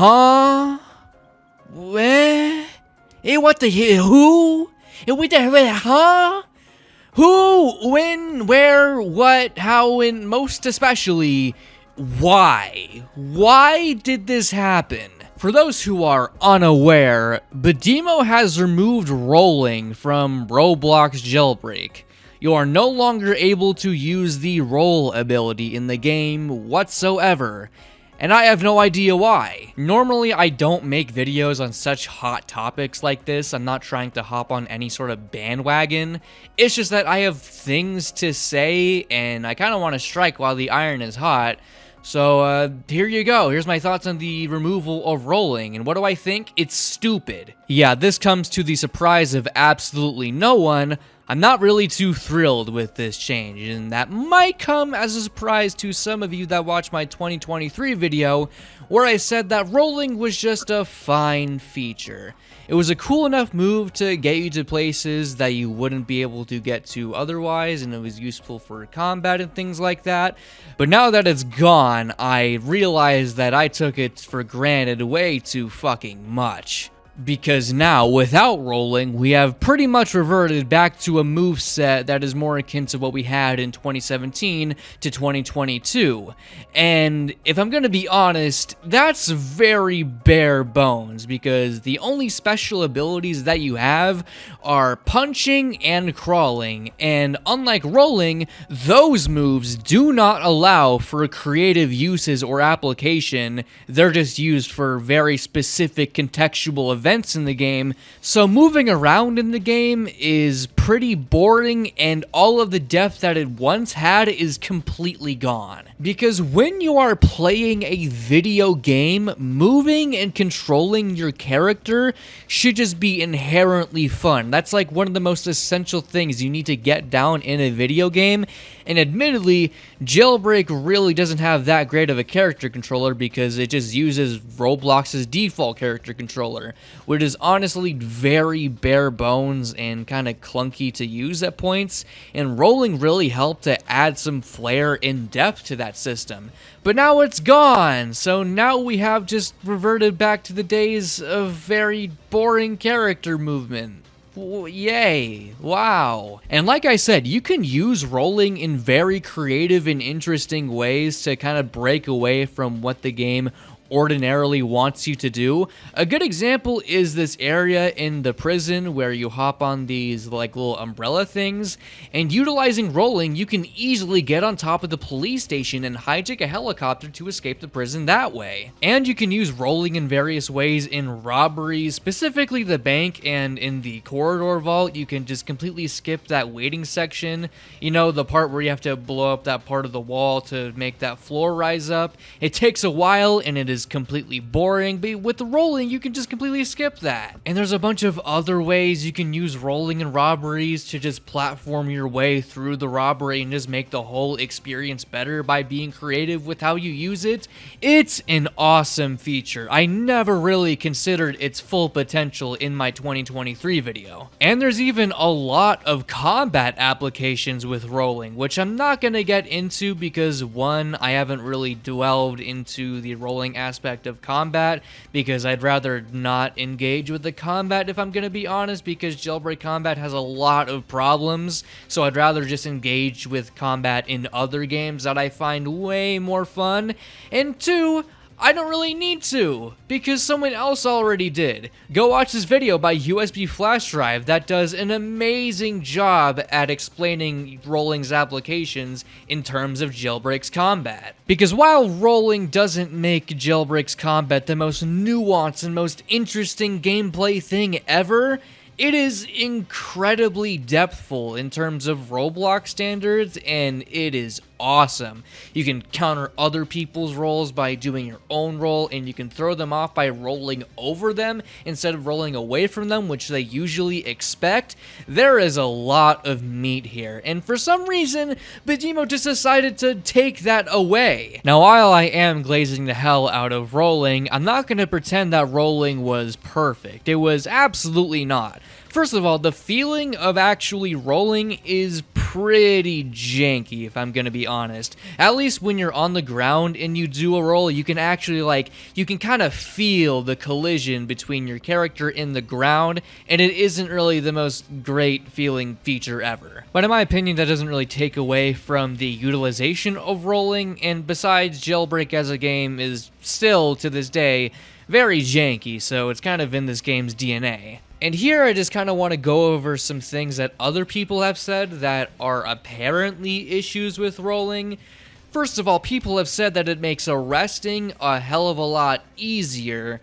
Huh? Where? What the hell? Who? What the hell? Huh? Who? When? Where? What? How? And most especially, why? Why did this happen? For those who are unaware, Badimo has removed rolling from Roblox Jailbreak. You are no longer able to use the roll ability in the game whatsoever, and I have no idea why. Normally, I don't make videos on such hot topics like this. I'm not trying to hop on any sort of bandwagon. It's just that I have things to say, and I kind of want to strike while the iron is hot. So, here you go. Here's my thoughts on the removal of rolling, and what do I think? It's stupid. Yeah, this comes to the surprise of absolutely no one. I'm not really too thrilled with this change, and that might come as a surprise to some of you that watched my 2023 video, where I said that rolling was just a fine feature. It was a cool enough move to get you to places that you wouldn't be able to get to otherwise, and it was useful for combat and things like that. But now that it's gone, I realized that I took it for granted way too fucking much. Because now, without rolling, we have pretty much reverted back to a moveset that is more akin to what we had in 2017 to 2022. And if I'm gonna be honest, that's very bare bones, because the only special abilities that you have are punching and crawling, and unlike rolling, those moves do not allow for creative uses or application. They're just used for very specific contextual events in the game, so moving around in the game is pretty boring, and all of the depth that it once had is completely gone. Because when you are playing a video game, moving and controlling your character should just be inherently fun. That's like one of the most essential things you need to get down in a video game, and admittedly, Jailbreak really doesn't have that great of a character controller because it just uses Roblox's default character controller, which is honestly very bare bones and kind of clunky to use at points, and rolling really helped to add some flair and depth to that system. But now it's gone, so now we have just reverted back to the days of very boring character movement. Yay, wow. And like I said, you can use rolling in very creative and interesting ways to kind of break away from what the game ordinarily wants you to do. A good example is this area in the prison where you hop on these like little umbrella things, and utilizing rolling, you can easily get on top of the police station and hijack a helicopter to escape the prison that way. And you can use rolling in various ways in robberies, specifically the bank, and in the corridor vault, you can just completely skip that waiting section. You know, the part where you have to blow up that part of the wall to make that floor rise up. It takes a while, and it is completely boring, but with the rolling you can just completely skip that. And there's a bunch of other ways you can use rolling in robberies to just platform your way through the robbery and just make the whole experience better by being creative with how you use it. It's an awesome feature. I never really considered its full potential in my 2023 video. And there's even a lot of combat applications with rolling, which I'm not gonna get into because one, I haven't really delved into the rolling aspect of combat because I'd rather not engage with the combat, if I'm gonna be honest, because Jailbreak combat has a lot of problems, so I'd rather just engage with combat in other games that I find way more fun. And two, I don't really need to, because someone else already did. Go watch this video by USB Flash Drive that does an amazing job at explaining rolling's applications in terms of Jailbreak's combat. Because while rolling doesn't make Jailbreak's combat the most nuanced and most interesting gameplay thing ever, it is incredibly depthful in terms of Roblox standards, and it is awesome. You can counter other people's rolls by doing your own roll, and you can throw them off by rolling over them instead of rolling away from them, which they usually expect. There is a lot of meat here, and for some reason, Badimo just decided to take that away. Now, while I am glazing the hell out of rolling, I'm not going to pretend that rolling was perfect. It was absolutely not. First of all, the feeling of actually rolling is pretty janky, if I'm gonna be honest. At least when you're on the ground and you do a roll, you can actually, like, you can kind of feel the collision between your character in the ground, and it isn't really the most great feeling feature ever. But in my opinion, that doesn't really take away from the utilization of rolling, and besides, Jailbreak as a game is still, to this day, very janky, so it's kind of in this game's DNA. And here I just kind of want to go over some things that other people have said that are apparently issues with rolling. First of all, people have said that it makes arresting a hell of a lot easier,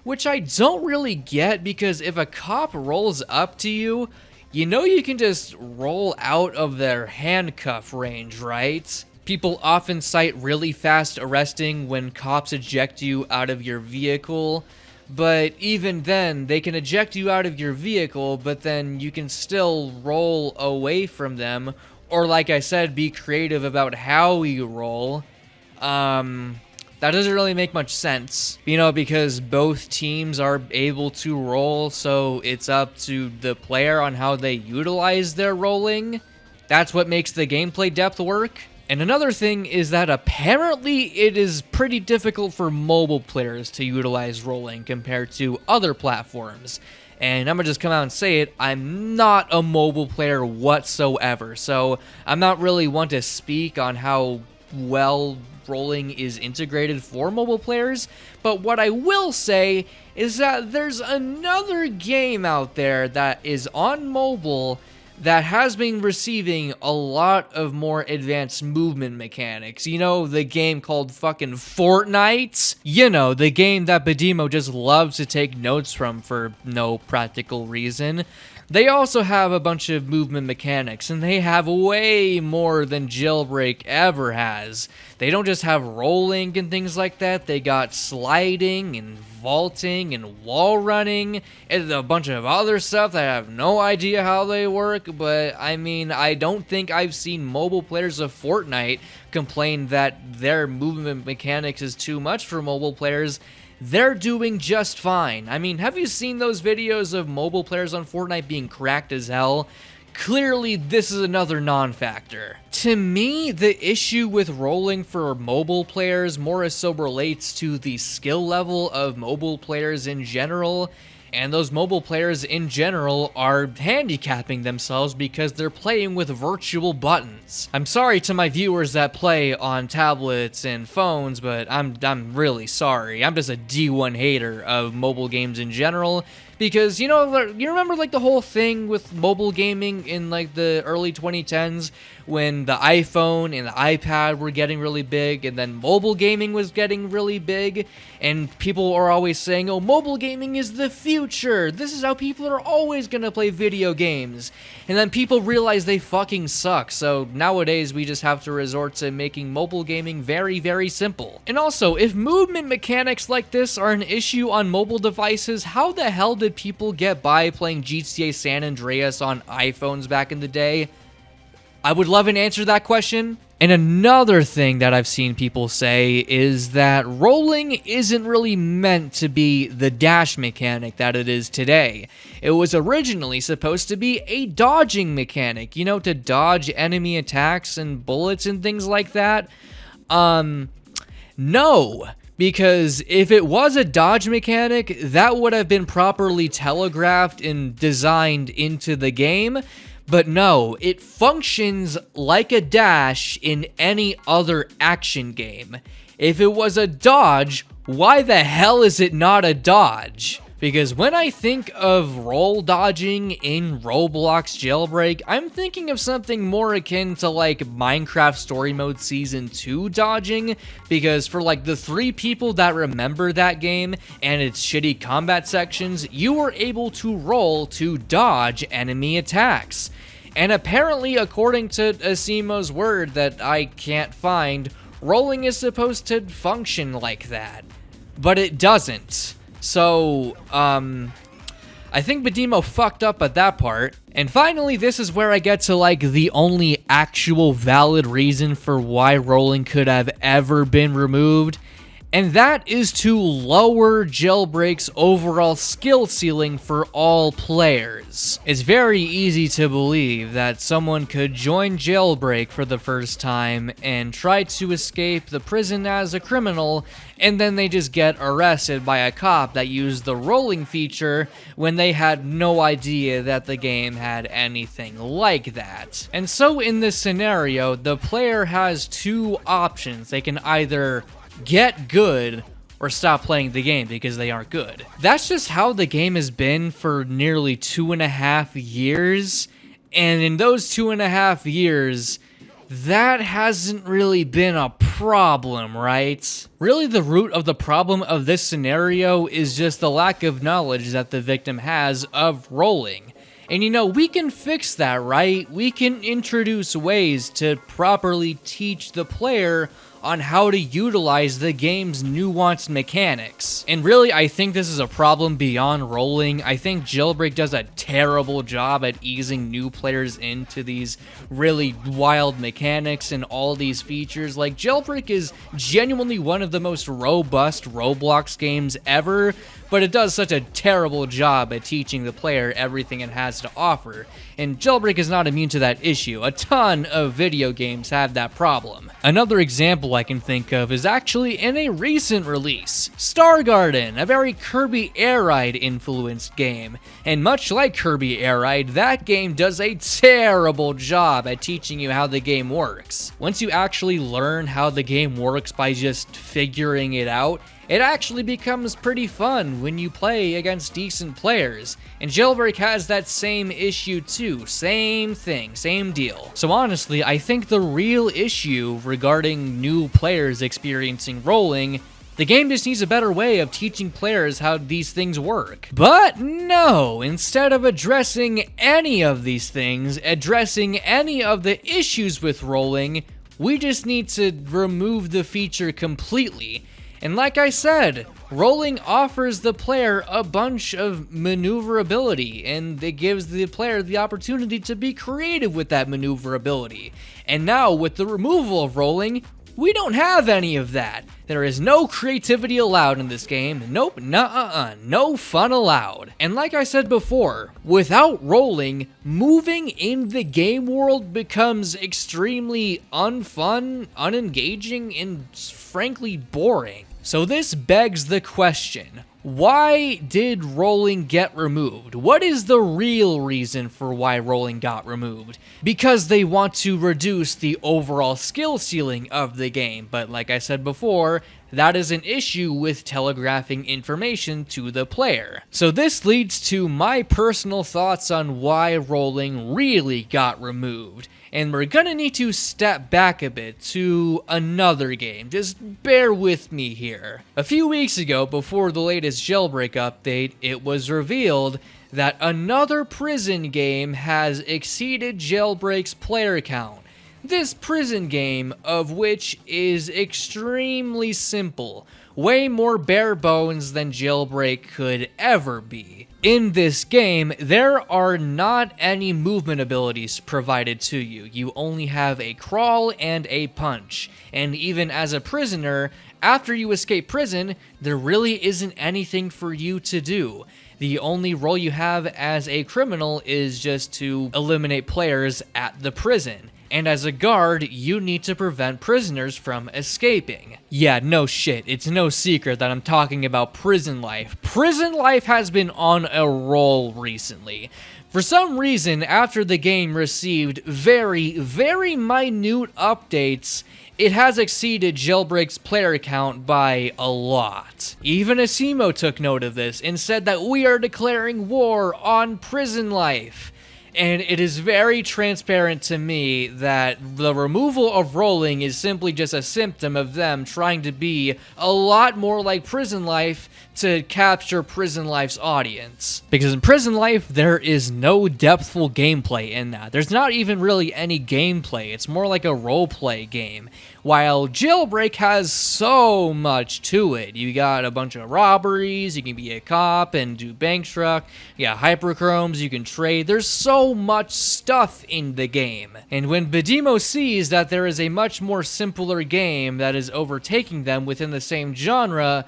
which I don't really get, because if a cop rolls up to you, you know you can just roll out of their handcuff range, right? People often cite really fast arresting when cops eject you out of your vehicle. But even then, they can eject you out of your vehicle, but then you can still roll away from them, or like I said, be creative about how you roll. That doesn't really make much sense, you know, because both teams are able to roll, so it's up to the player on how they utilize their rolling. That's what makes the gameplay depth work. And another thing is that apparently it is pretty difficult for mobile players to utilize rolling compared to other platforms. And I'm gonna just come out and say it, I'm not a mobile player whatsoever, so I'm not really one to speak on how well rolling is integrated for mobile players, but what I will say is that there's another game out there that is on mobile that has been receiving a lot of more advanced movement mechanics. You know, the game called fucking Fortnite? You know, the game that Badimo just loves to take notes from for no practical reason. They also have a bunch of movement mechanics, and they have way more than Jailbreak ever has. They don't just have rolling and things like that, they got sliding and vaulting and wall running and a bunch of other stuff that I have no idea how they work, but I mean, I don't think I've seen mobile players of Fortnite complain that their movement mechanics is too much for mobile players. They're doing just fine. I mean, have you seen those videos of mobile players on Fortnite being cracked as hell? Clearly, this is another non-factor. To me, the issue with rolling for mobile players more so relates to the skill level of mobile players in general, and those mobile players in general are handicapping themselves because they're playing with virtual buttons. I'm sorry to my viewers that play on tablets and phones, but I'm really sorry. I'm just a D1 hater of mobile games in general, because, you know, you remember like the whole thing with mobile gaming in like the early 2010s when the iPhone and the iPad were getting really big, and then mobile gaming was getting really big, and people are always saying, oh, mobile gaming is the future. This is how people are always gonna play video games. And then people realize they fucking suck, so nowadays we just have to resort to making mobile gaming very, very simple. And also, if movement mechanics like this are an issue on mobile devices, how the hell did people get by playing GTA San Andreas on iPhones back in the day? I would love an answer to that question. And another thing that I've seen people say is that rolling isn't really meant to be the dash mechanic that it is today. It was originally supposed to be a dodging mechanic, you know, to dodge enemy attacks and bullets and things like that. No. Because if it was a dodge mechanic, that would have been properly telegraphed and designed into the game. But no, it functions like a dash in any other action game. If it was a dodge, why the hell is it not a dodge? Because when I think of roll dodging in Roblox Jailbreak, I'm thinking of something more akin to like Minecraft Story Mode Season 2 dodging, because for like the 3 people that remember that game and its shitty combat sections, you were able to roll to dodge enemy attacks. And apparently, according to Asimo's word that I can't find, rolling is supposed to function like that. But it doesn't. So, I think Badimo fucked up at that part. And finally, this is where I get to like the only actual valid reason for why rolling could have ever been removed. And that is to lower Jailbreak's overall skill ceiling for all players. It's very easy to believe that someone could join Jailbreak for the first time and try to escape the prison as a criminal, and then they just get arrested by a cop that used the rolling feature when they had no idea that the game had anything like that. And so in this scenario, the player has two options. They can either get good or stop playing the game because they aren't good. That's just how the game has been for nearly 2.5 years, and in those 2.5 years, that hasn't really been a problem, right? Really, the root of the problem of this scenario is just the lack of knowledge that the victim has of rolling. And you know, we can fix that, right? We can introduce ways to properly teach the player on how to utilize the game's nuanced mechanics. And really, I think this is a problem beyond rolling. I think Jailbreak does a terrible job at easing new players into these really wild mechanics and all these features. Like, Jailbreak is genuinely one of the most robust Roblox games ever, but it does such a terrible job at teaching the player everything it has to offer. And Jailbreak is not immune to that issue. A ton of video games have that problem. Another example I can think of is actually in a recent release, Star Garden, a very Kirby Air Ride influenced game. And much like Kirby Air Ride, that game does a terrible job at teaching you how the game works. Once you actually learn how the game works by just figuring it out, it actually becomes pretty fun when you play against decent players, and Jailbreak has that same issue too. Same thing, same deal. So honestly, I think the real issue regarding new players experiencing rolling, the game just needs a better way of teaching players how these things work. But no, instead of addressing any of these things, addressing any of the issues with rolling, we just need to remove the feature completely. And like I said, rolling offers the player a bunch of maneuverability, and it gives the player the opportunity to be creative with that maneuverability. And now, with the removal of rolling, we don't have any of that. There is no creativity allowed in this game. Nope, no fun allowed. And like I said before, without rolling, moving in the game world becomes extremely unfun, unengaging, and frankly boring. So this begs the question, why did rolling get removed? What is the real reason for why rolling got removed? Because they want to reduce the overall skill ceiling of the game, but like I said before, that is an issue with telegraphing information to the player. So this leads to my personal thoughts on why rolling really got removed. And we're gonna need to step back a bit to another game. Just bear with me here. A few weeks ago, before the latest Jailbreak update, it was revealed that another prison game has exceeded Jailbreak's player count. This prison game, of which is extremely simple, way more bare bones than Jailbreak could ever be. In this game, there are not any movement abilities provided to you. You only have a crawl and a punch. And even as a prisoner, after you escape prison, there really isn't anything for you to do. The only role you have as a criminal is just to eliminate players at the prison. And as a guard, you need to prevent prisoners from escaping. Yeah, no shit, it's no secret that I'm talking about prison life. Prison life has been on a roll recently. For some reason, after the game received very minute updates, it has exceeded Jailbreak's player count by a lot. Even Asimo took note of this and said that we are declaring war on prison life. And it is very transparent to me that the removal of rolling is simply just a symptom of them trying to be a lot more like prison life to capture prison life's audience. Because in prison life, there is no depthful gameplay in that. There's not even really any gameplay. It's more like a roleplay game, while Jailbreak has so much to it. You got a bunch of robberies, you can be a cop and do bank truck, you got hyperchromes, you can trade. There's so much stuff in the game. And when Bedimo sees that there is a much more simpler game that is overtaking them within the same genre,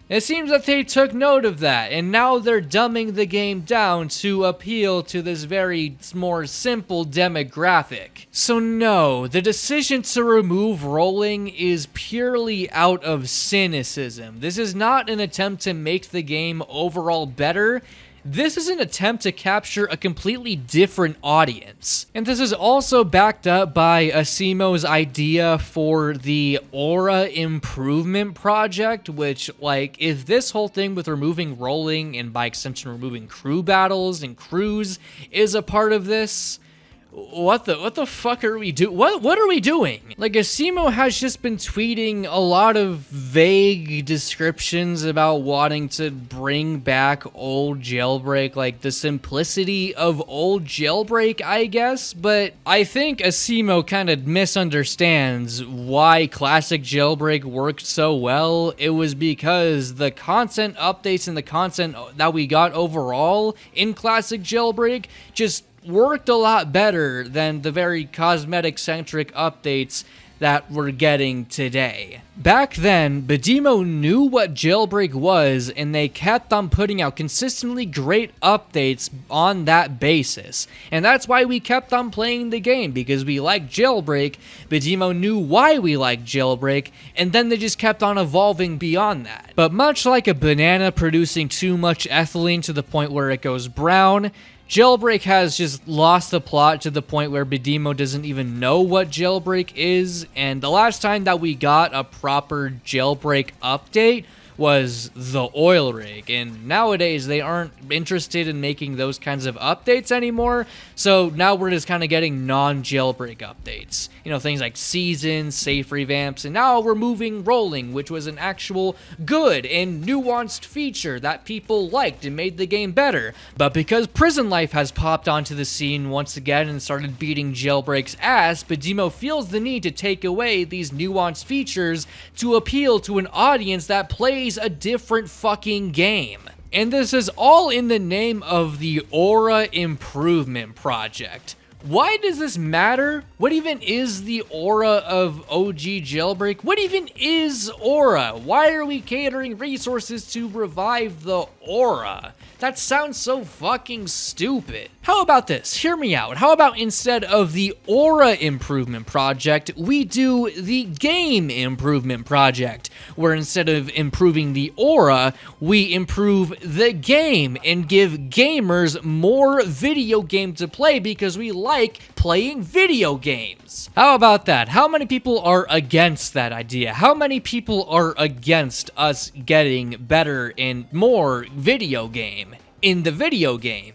it seems that they took note of that, and now they're dumbing the game down to appeal to this very more simple demographic. So no, the decision to remove rolling is purely out of cynicism. This is not an attempt to make the game overall better. This is an attempt to capture a completely different audience. And this is also backed up by Asimo's idea for the Aura Improvement Project, which, like, if this whole thing with removing rolling and by extension removing crew battles and crews is a part of this, what the fuck are we doing? What are we doing? Like, Asimo has just been tweeting a lot of vague descriptions about wanting to bring back old Jailbreak, like the simplicity of old Jailbreak, I guess. But I think Asimo kind of misunderstands why classic Jailbreak worked so well. It was because the content updates and the content that we got overall in classic Jailbreak just worked a lot better than the very cosmetic-centric updates that we're getting today. Back then, Bedimo knew what Jailbreak was, and they kept on putting out consistently great updates on that basis. And that's why we kept on playing the game, because we liked Jailbreak, Bedimo knew why we liked Jailbreak, and then they just kept on evolving beyond that. But much like a banana producing too much ethylene to the point where it goes brown, Jailbreak has just lost the plot to the point where Bedimo doesn't even know what Jailbreak is, and the last time that we got a proper Jailbreak update was the oil rig, and nowadays they aren't interested in making those kinds of updates anymore, so now we're just kind of getting non-Jailbreak updates. You know, things like seasons, safe revamps, and now removing rolling, which was an actual good and nuanced feature that people liked and made the game better. But because Prison Life has popped onto the scene once again and started beating Jailbreak's ass, Bedimo feels the need to take away these nuanced features to appeal to an audience that plays a different fucking game. And this is all in the name of the Aura Improvement Project. Why does this matter? What even is the aura of OG Jailbreak? What even is aura? Why are we catering resources to revive the aura? That sounds so fucking stupid. How about this? Hear me out. How about instead of the Aura Improvement Project, we do the Game Improvement Project, where instead of improving the aura, we improve the game and give gamers more video game to play because we like playing video games. How about that? How many people are against that idea? How many people are against us getting better and more video game in the video game?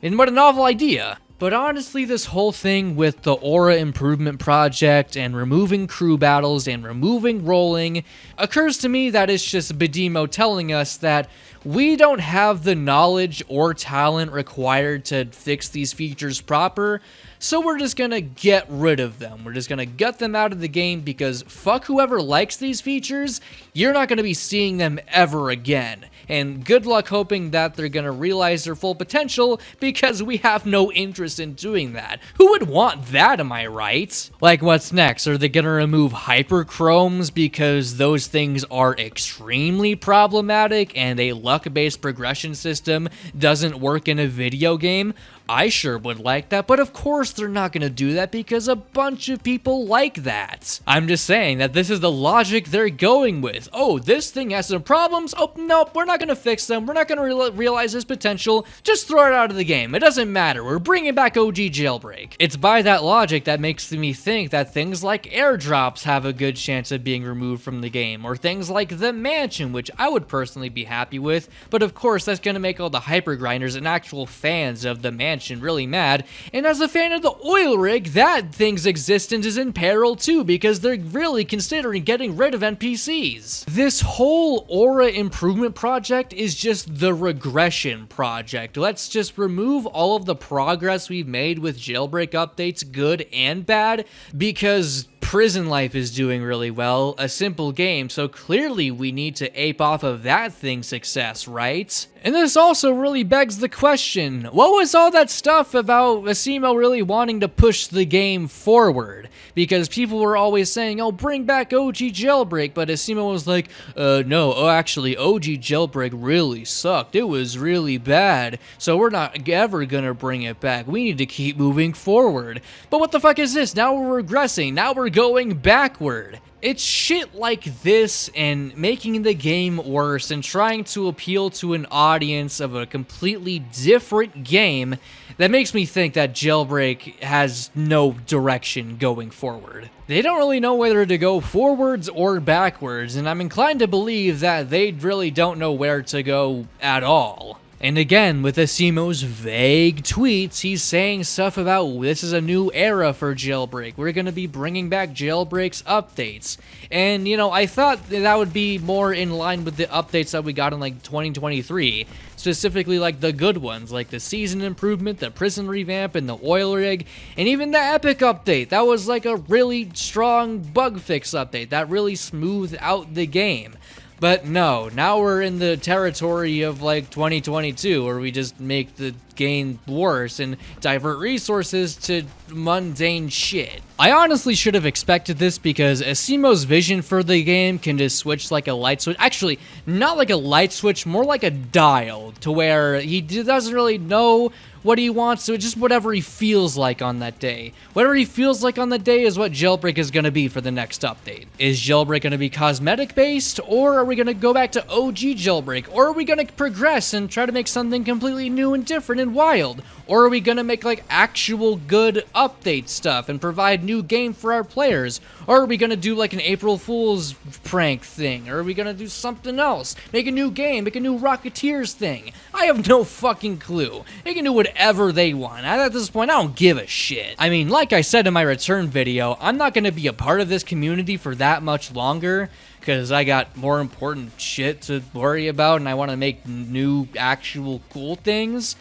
And what a novel idea. But honestly, this whole thing with the Aura Improvement Project and removing crew battles and removing rolling occurs to me that it's just Bedimo telling us that we don't have the knowledge or talent required to fix these features proper, so we're just gonna get rid of them. We're just gonna gut them out of the game because fuck whoever likes these features, you're not gonna be seeing them ever again. And good luck hoping that they're gonna realize their full potential because we have no interest in doing that. Who would want that, am I right? Like, what's next? Are they gonna remove hyperchromes because those things are extremely problematic and a luck-based progression system doesn't work in a video game? I sure would like that, but of course they're not going to do that because a bunch of people like that. I'm just saying that this is the logic they're going with. Oh, this thing has some problems? Oh, nope, we're not going to fix them. We're not going to realize its potential. Just throw it out of the game. It doesn't matter. We're bringing back OG Jailbreak. It's by that logic that makes me think that things like airdrops have a good chance of being removed from the game, or things like the mansion, which I would personally be happy with, but of course that's going to make all the hyper grinders and actual fans of the mansion really mad, and as a fan of the oil rig, that thing's existence is in peril too because they're really considering getting rid of NPCs. This whole Aura Improvement Project is just the regression project. Let's just remove all of the progress we've made with Jailbreak updates, good and bad, because Prison Life is doing really well, a simple game, so clearly we need to ape off of that thing's success, right? And this also really begs the question, what was all that stuff about Asimo really wanting to push the game forward? Because people were always saying, oh, bring back OG Jailbreak, but Asimo was like, no, actually, OG Jailbreak really sucked. It was really bad, so we're not ever gonna bring it back. We need to keep moving forward. But what the fuck is this? Now we're regressing. Now we're going backward. It's shit like this and making the game worse and trying to appeal to an audience of a completely different game that makes me think that Jailbreak has no direction going forward. They don't really know whether to go forwards or backwards, and I'm inclined to believe that they really don't know where to go at all. And again, with Asimo's vague tweets, he's saying stuff about this is a new era for Jailbreak. We're going to be bringing back Jailbreak's updates. And, you know, I thought that would be more in line with the updates that we got in, like, 2023. Specifically, like, the good ones, like the season improvement, the prison revamp, and the oil rig, and even the epic update. That was, like, a really strong bug fix update that really smoothed out the game. But no, now we're in the territory of like 2022 where we just make the game worse and divert resources to mundane shit. I honestly should have expected this because Asimo's vision for the game can just switch like a light switch. Actually, not like a light switch, more like a dial, to where he doesn't really know what he wants, so just whatever he feels like on that day. Whatever he feels like on the day is what Jailbreak is going to be for the next update. Is Jailbreak going to be cosmetic based, or are we going to go back to OG Jailbreak, or are we going to progress and try to make something completely new and different and wild? Or are we going to make like actual good update stuff and provide new game for our players? Or are we going to do like an April Fool's prank thing? Or are we going to do something else? Make a new game, make a new Rocketeers thing? I have no fucking clue. They can do whatever they want. At this point, I don't give a shit. I mean, like I said in my return video, I'm not going to be a part of this community for that much longer, because I got more important shit to worry about and I want to make new, actual cool things.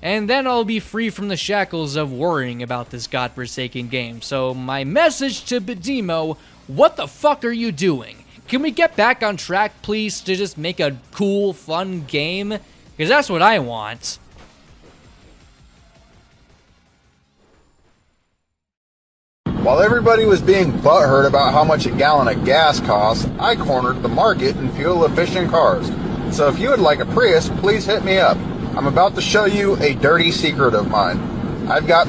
And then I'll be free from the shackles of worrying about this godforsaken game. So my message to Bedimo, what the fuck are you doing? Can we get back on track, please, to just make a cool, fun game? Because that's what I want. While everybody was being butthurt about how much a gallon of gas costs, I cornered the market in fuel-efficient cars. So if you would like a Prius, please hit me up. I'm about to show you a dirty secret of mine. I've got